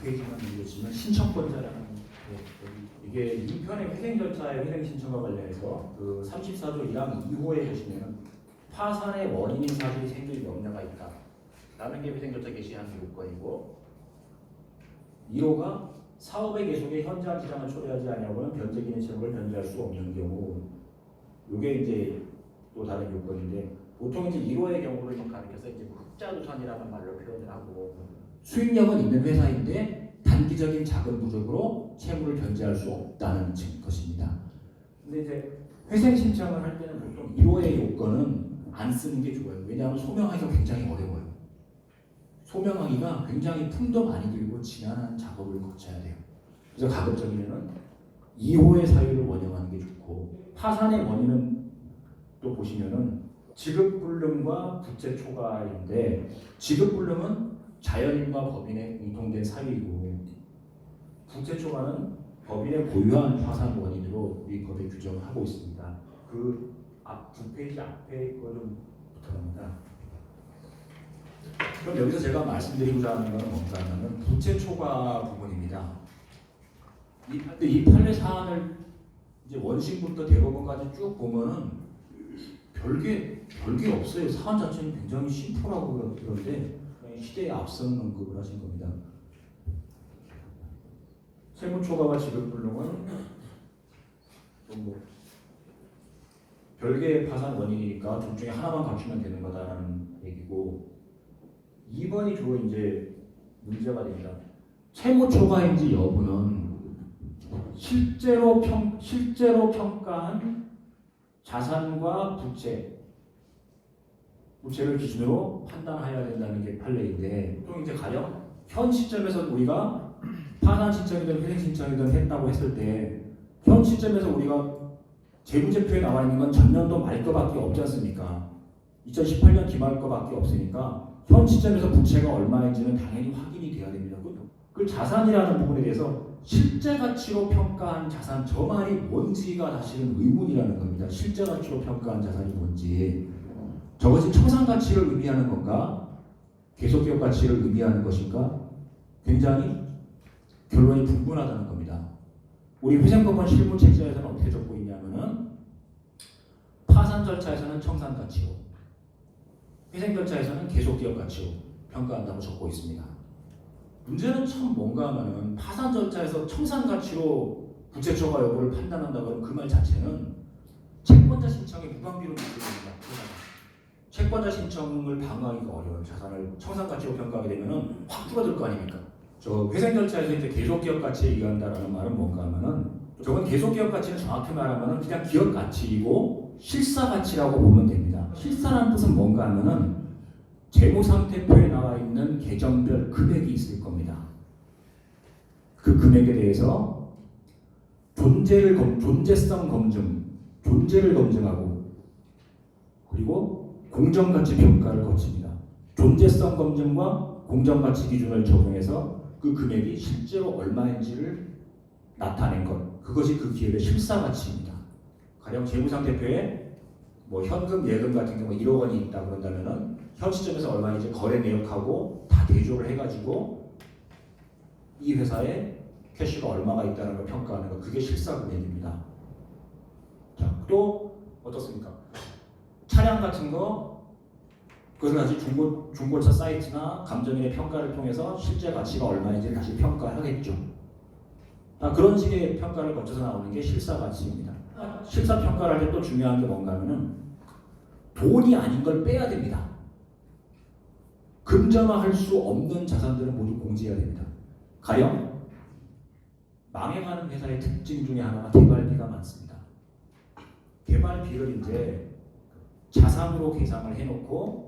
9페이지만 보시면 신청권자라는 이게 2편의 회생 절차의 회생 신청과 관련해서 그 34조 1항 2호에 보시면 파산의 원인인 사실이 생길 염려가 있다 라는 게 회생 절차 개시하는 요건이고 1호가 사업의 계속에 현저한 지장을 초래하지 아니하고는 변제기능 채무를 변제할 수 없는 경우 이게 이제 또 다른 요건인데 보통 이제 1호의 경우를 좀 가리켜서 이제 흑자도산이라는 말로 표현을 하고 수익력은 있는 회사인데 단기적인 자금 부족으로 채무를 변제할 수 없다는 것입니다. 근데 이제 회생 신청을 할 때는 보통 1호의 요건은 안 쓰는 게 좋아요. 왜냐하면 소명하기가 굉장히 어려워요. 소명하기가 굉장히 품도 많이 들고 지난한 작업을 거쳐야 돼요. 그래서 가급적이면은 2호의 사유를 원형하는 게 좋고 파산의 원인은 또 보시면은 지급불능과 부채 초과인데 지급불능은 자연인과 법인의 공통된 사유이고 부채 초과는 법인의 고유한 파산 원인으로 우리 법에 규정을 하고 있습니다. 그 앞 9페이지 앞에 거좀 부탁합니다. 그럼 여기서 제가 말씀드리고자 하는 것은 뭔가 하면 부채 초과 부분입니다. 이 판례 사안을 이제 원심부터 대법원까지 쭉 보면은 별게 없어요. 사안 자체는 굉장히 심플하고 그런데 시대에 앞서는 언급을 하신 겁니다. 채무 초과와 지급불능은 뭐 별개의 파산 원인이니까 둘 중에 하나만 갖추면 되는 거다라는 얘기고 2번이 주로 이제 문제가 됩니다. 채무 초과인지 여부는 실제로 평가한 자산과 부채를 기준으로 판단해야 된다는 게 판례인데 보통 이제 가령 현 시점에서 우리가 파산 신청이든 회생 신청이든 했다고 했을 때 현 시점에서 우리가 재무제표에 나와 있는 건 전년도 말 거밖에 없지 않습니까? 2018년 기말 거밖에 없으니까 현 시점에서 부채가 얼마인지는 당연히 확인이 돼야 됩니다. 그 자산이라는 부분에 대해서 실제 가치로 평가한 자산 저 말이 뭔지가 사실은 의문이라는 겁니다. 실제 가치로 평가한 자산이 뭔지 저것이 청산 가치를 의미하는 건가 계속기업 가치를 의미하는 것인가 굉장히 결론이 분분하다는 겁니다. 우리 회생법원 실무책자에서는 어떻게 적고 있냐면은 파산 절차에서는 청산 가치로 회생 절차에서는 계속기업 가치로 평가한다고 적고 있습니다. 문제는 참 뭔가 하면은 파산 절차에서 청산 가치로 부채 초과 여부를 판단한다고 하는 그 말 자체는 채권자 신청에 무방비로 문제됩니다. 채권자 신청을 방어하기가 어려워요. 자산을 청산 가치로 평가하게 되면은 확 줄어들 거 아닙니까? 저 회생 절차에서 이제 계속기업 가치에 의한다라는 말은 뭔가 하면은 저건 계속기업 가치는 정확히 말하면은 그냥 기업 가치이고 실사 가치라고 보면 됩니다. 실사라는 뜻은 뭔가 하면은 재무상태표에 나와 있는 계정별 금액이 있을 겁니다. 그 금액에 대해서 존재성 검증, 존재를 검증하고 그리고 공정가치 평가를 거칩니다. 존재성 검증과 공정가치 기준을 적용해서 그 금액이 실제로 얼마인지를 나타낸 것, 그것이 그 기업의 실사가치입니다. 가령 재무상태표에 뭐 현금, 예금 같은 경우 1억 원이 있다 그런다면은 현 시점에서 얼마인지 거래 내역하고 다 대조를 해가지고 이 회사에 캐시가 얼마가 있다는 걸 평가하는 것, 그게 실사금액입니다. 자, 또 어떻습니까? 차량 같은 거 그것을 다시 중고차 사이트나 감정인의 평가를 통해서 실제 가치가 얼마인지 다시 평가하겠죠. 그런 식의 평가를 거쳐서 나오는 게 실사가치입니다. 실사평가를 할 때 또 중요한 게 뭔가 하면은 돈이 아닌 걸 빼야 됩니다. 금전화할 수 없는 자산들은 모두 공제해야 됩니다. 가령 망해가는 회사의 특징 중에 하나가 개발비가 많습니다. 개발비를 이제 자산으로 계산을 해놓고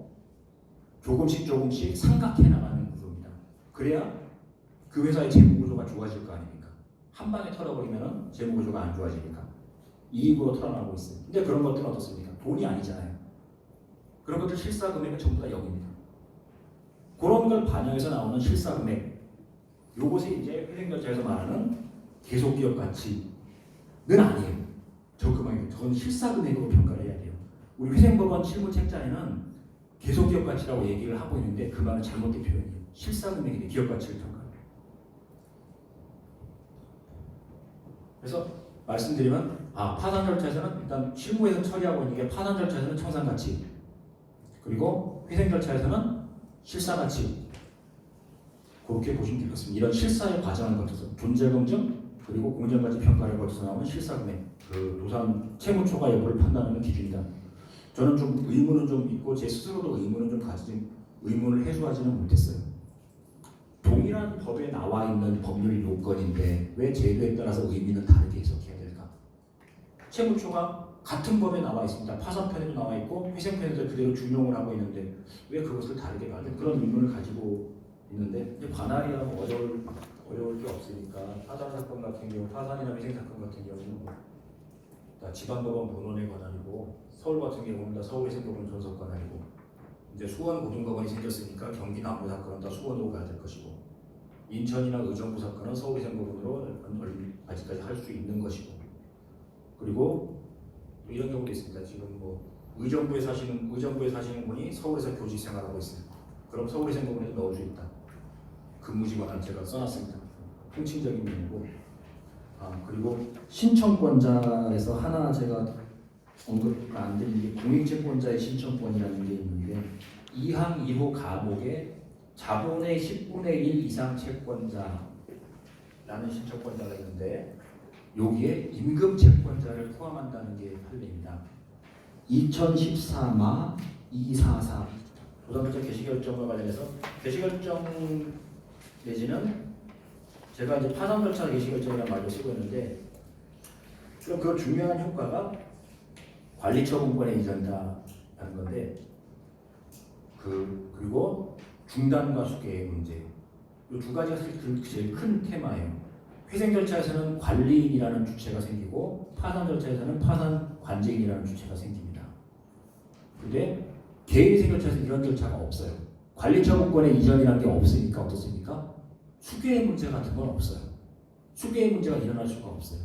조금씩 삼각해 나가는 구조입니다. 그래야 그 회사의 재무 구조가 좋아질 거 아닙니까? 한 방에 털어버리면 재무 구조가 안 좋아지니까 이익으로 털어나오고 있어요. 근데 그런 것들은 어떻습니까? 돈이 아니잖아요. 그런 것들 실사금액은 전부 다 0입니다. 그런 걸 반영해서 나오는 실사금액, 요것이 이제 회생절차에서 말하는 계속기업 가치는 아니에요. 저 금액이 저건 실사금액으로 평가를 해야 돼요. 우리 회생법원 실무책자에는 계속기업 가치라고 얘기를 하고 있는데 그 말은 잘못된 표현이에요. 실사금액인데 기업 가치를 평가해요. 그래서 말씀드리면 파산 절차에서는 일단 실무에서 처리하고 있는 게 파산 절차에서는 청산가치, 그리고 회생 절차에서는 실사가치, 그렇게 보시면 될 것 같습니다. 이런 실사의 과정을 거쳐서 존재검증 그리고 공정가치 평가를 거쳐서 나오는 실사금액, 그 도산 채무초과 여부를 판단하는 기준이다. 저는 좀 의문은 좀 있고 제 스스로도 의문은 좀 가지진 의문을 해소하지는 못했어요. 동일한 법에 나와 있는 법률 요건인데 왜 제도에 따라서 의미는 다르게 해석해야 될까? 채무초과 같은 법에 나와 있습니다. 파산편에도 나와 있고 회생편에도 그대로 준용을 하고 있는데 왜 그것을 다르게 말해? 그런 의문을 가지고 있는데 이제 관할이야 어려울 게 없으니까 파산 사건 같은 경우, 파산이나 회생 사건 같은 경우는 다 지방법원 본원의 관할이고 서울 같은 경우는 다 서울회생법원 전속 관할이고 이제 수원 고등법원이 생겼으니까 경기 남부 사건은 다 수원으로 가야 될 것이고 인천이나 의정부 사건은 서울회생법원으로 아직까지 할 수 있는 것이고 그리고 이런 경우도 있습니다. 지금 뭐 의정부에 사시는 분이 서울에서 교직 생활하고 있어요. 그럼 서울회생법원에도 넣을 수 있다. 근무지관을 제가 써놨습니다. 통칭적인 의미고 그리고 신청권자에서 하나 제가 언급 안 드린 게 공익채권자의 신청권이라는 게 있는데 2항 2호 가목에 자본의 10분의 1 이상 채권자라는 신청권자가 있는데 여기에 임금 채권자를 포함한다는 게 판례입니다. 2014마 244 도산조차 개시결정과 관련해서 개시결정 내지는 제가 이제 파산 절차 개시결정이라는 말도 쓰고 있는데 그 중요한 효과가 관리처분권의 이전이라는 건데 그리고 중단과 수계의 문제 이 두 가지가 사실 제일 큰 테마예요. 회생 절차에서는 관리인이라는 주체가 생기고 파산 절차에서는 파산 관제인이라는 주체가 생깁니다. 근데 개인회생 절차에서는 이런 절차가 없어요. 관리처분권의 이전이라는 게 없으니까 어떻습니까? 수계의 문제 같은 건 없어요. 수계의 문제가 일어날 수가 없어요.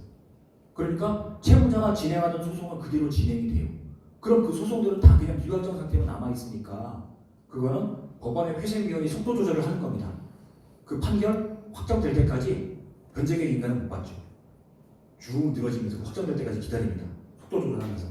그러니까 채무자가 진행하던 소송은 그대로 진행이 돼요. 그럼 그 소송들은 다 그냥 비확정 상태로 남아 있으니까 그거는 법원의 회생위원이 속도 조절을 하는 겁니다. 그 판결 확정될 때까지 변제의 인간은 못 받죠. 쭉 늘어지면서 확정될 때까지 기다립니다. 속도 조절하면서.